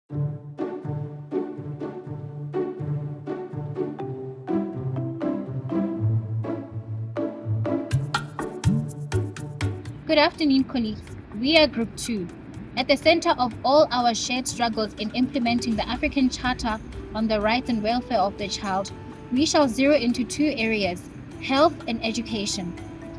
Good afternoon, colleagues. We are Group 2. At the center of all our shared struggles in implementing the African Charter on the Rights and Welfare of the Child, we shall zero into two areas: health and education.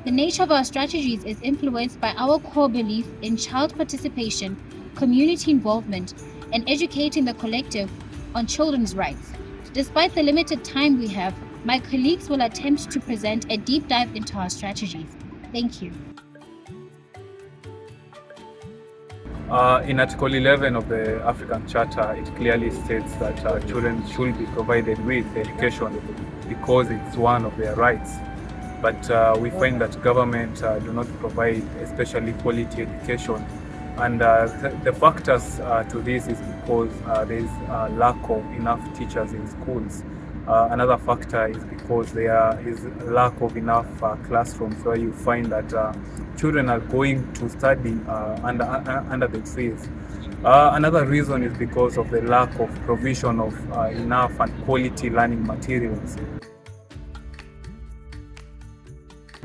The nature of our strategies is influenced by our core belief in child participation, community involvement, and educating the collective on children's rights. Despite the limited time we have, my colleagues will attempt to present a deep dive into our strategies. Thank you. In Article 11 of the African Charter, it clearly states that children should be provided with education because it's one of their rights. But we find that government do not provide especially quality education. And the factors to this is because there is lack of enough teachers in schools. Another factor is because there is lack of enough classrooms where you find that children are going to study under the trees. Another reason is because of the lack of provision of enough and quality learning materials.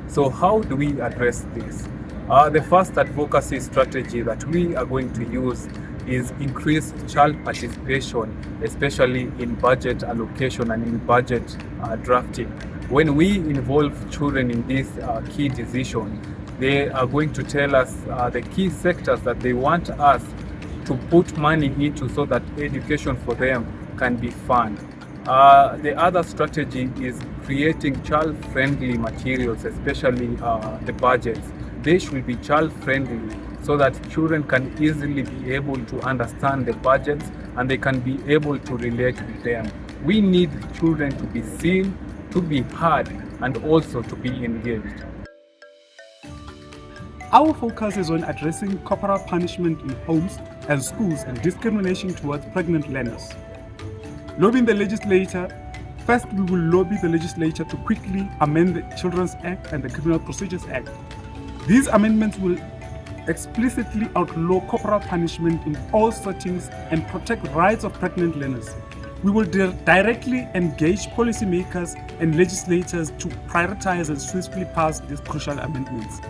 So how do we address this? The first advocacy strategy that we are going to use is increase child participation, especially in budget allocation and in budget drafting. When we involve children in this key decision, they are going to tell us the key sectors that they want us to put money into so that education for them can be fun. The other strategy is creating child-friendly materials, especially the budgets. They should be child-friendly so that children can easily be able to understand the budgets and they can be able to relate with them. We need children to be seen, to be heard, and also to be engaged. Our focus is on addressing corporal punishment in homes and schools and discrimination towards pregnant learners. Lobbying the legislature. First, we will lobby the legislature to quickly amend the Children's Act and the Criminal Procedures Act. These amendments will explicitly outlaw corporal punishment in all settings and protect rights of pregnant learners. We will directly engage policymakers and legislators to prioritize and swiftly pass these crucial amendments.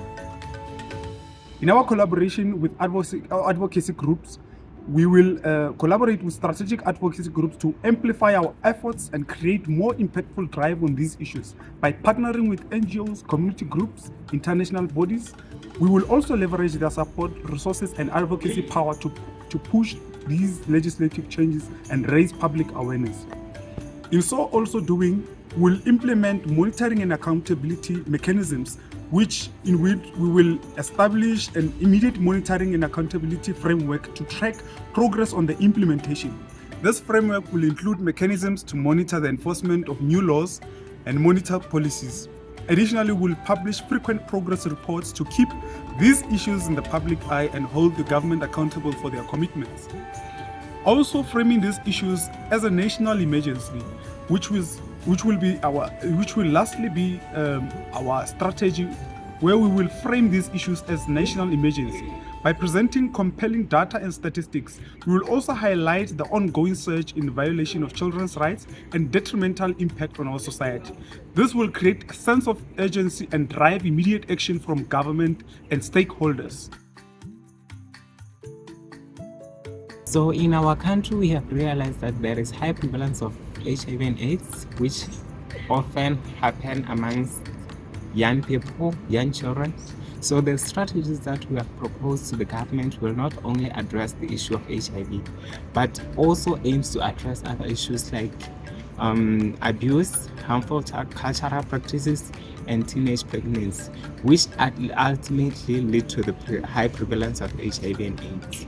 In our collaboration with advocacy groups, we will collaborate with strategic advocacy groups to amplify our efforts and create more impactful drive on these issues by partnering with NGOs, community groups, international bodies. We will also leverage their support, resources, and advocacy power to push these legislative changes and raise public awareness. In so also doing, we'll implement monitoring and accountability mechanisms in which we will establish an immediate monitoring and accountability framework to track progress on the implementation. This framework will include mechanisms to monitor the enforcement of new laws and monitor policies. Additionally, we'll publish frequent progress reports to keep these issues in the public eye and hold the government accountable for their commitments. Also framing these issues as a national emergency, which will lastly be our strategy, where we will frame these issues as national emergency. By presenting compelling data and statistics, we will also highlight the ongoing surge in violation of children's rights and detrimental impact on our society. This will create a sense of urgency and drive immediate action from government and stakeholders. So in our country, we have realized that there is high prevalence of HIV and AIDS, which often happen amongst young people, young children. So the strategies that we have proposed to the government will not only address the issue of HIV, but also aims to address other issues like abuse, harmful cultural practices, and teenage pregnancy, which ultimately lead to the high prevalence of HIV and AIDS.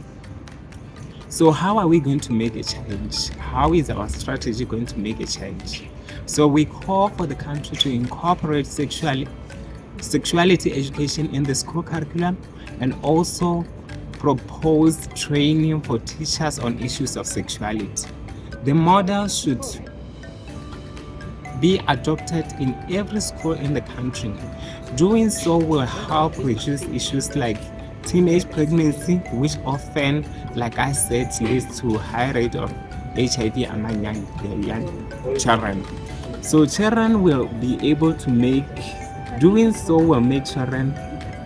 So how are we going to make a change? How is our strategy going to make a change? So we call for the country to incorporate sexuality education in the school curriculum and also propose training for teachers on issues of sexuality. The model should be adopted in every school in the country. Doing so will help reduce issues like teenage pregnancy, which often, like I said, leads to high rate of HIV among young children. So children will be able to doing so will make children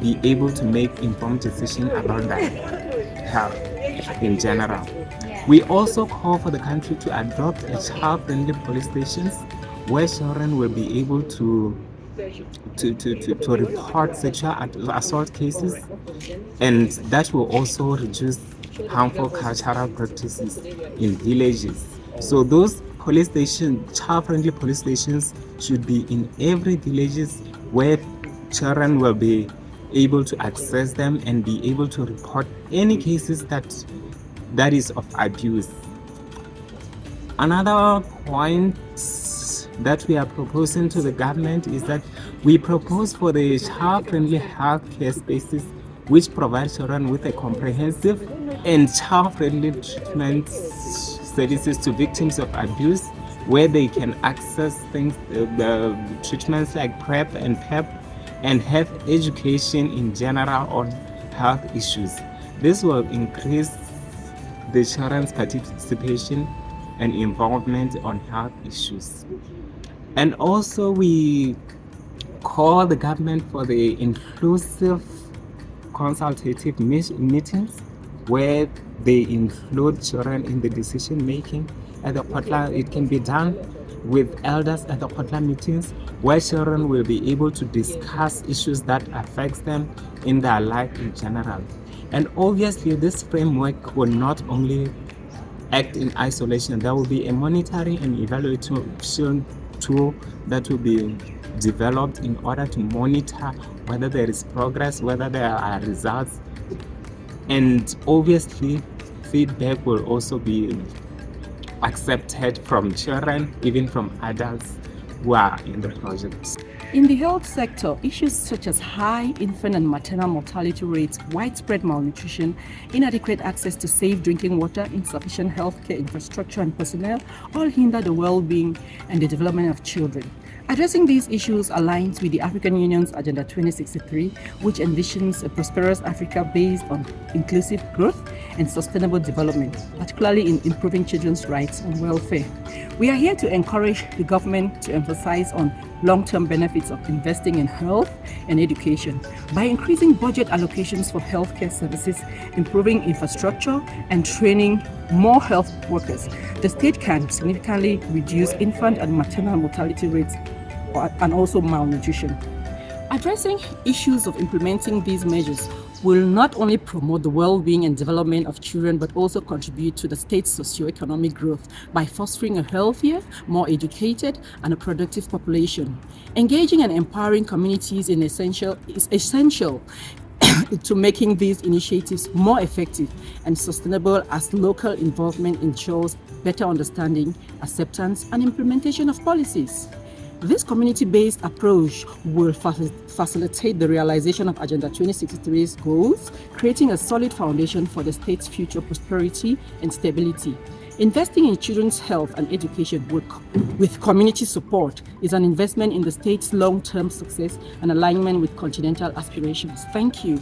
be able to make informed decisions about their health in general. We also call for the country to adopt a child-friendly police stations where children will be able to report sexual assault cases, and that will also reduce harmful cultural practices in villages. So those police stations, child-friendly police stations, should be in every villages where children will be able to access them and be able to report any cases that is of abuse. Another point that we are proposing to the government is that we propose for the child-friendly healthcare spaces which provide children with a comprehensive and child-friendly treatment services to victims of abuse, where they can access the treatments like PrEP and PEP, and have education in general on health issues. This will increase the children's participation and involvement on health issues. And also we call the government for the inclusive consultative meetings where they include children in the decision making at the Potla. It can be done with elders at the Potla meetings where children will be able to discuss issues that affect them in their life in general. And obviously this framework will not only act in isolation. There will be a monitoring and evaluation tool that will be developed in order to monitor whether there is progress, whether there are results, and obviously feedback will also be accepted from children, even from adults who are in the project. In the health sector, issues such as high infant and maternal mortality rates, widespread malnutrition, inadequate access to safe drinking water, insufficient healthcare infrastructure and personnel all hinder the well-being and the development of children. Addressing these issues aligns with the African Union's Agenda 2063, which envisions a prosperous Africa based on inclusive growth and sustainable development, particularly in improving children's rights and welfare. We are here to encourage the government to emphasize on long-term benefits of investing in health and education by increasing budget allocations for healthcare services, improving infrastructure, and training more health workers. The state can significantly reduce infant and maternal mortality rates and also malnutrition. Addressing issues of implementing these measures will not only promote the well-being and development of children, but also contribute to the state's socioeconomic growth by fostering a healthier, more educated, and a productive population. Engaging and empowering communities is essential to making these initiatives more effective and sustainable, as local involvement ensures better understanding, acceptance, and implementation of policies. This community-based approach will facilitate the realization of Agenda 2063's goals, creating a solid foundation for the state's future prosperity and stability. Investing in children's health and education with community support is an investment in the state's long-term success and alignment with continental aspirations. Thank you.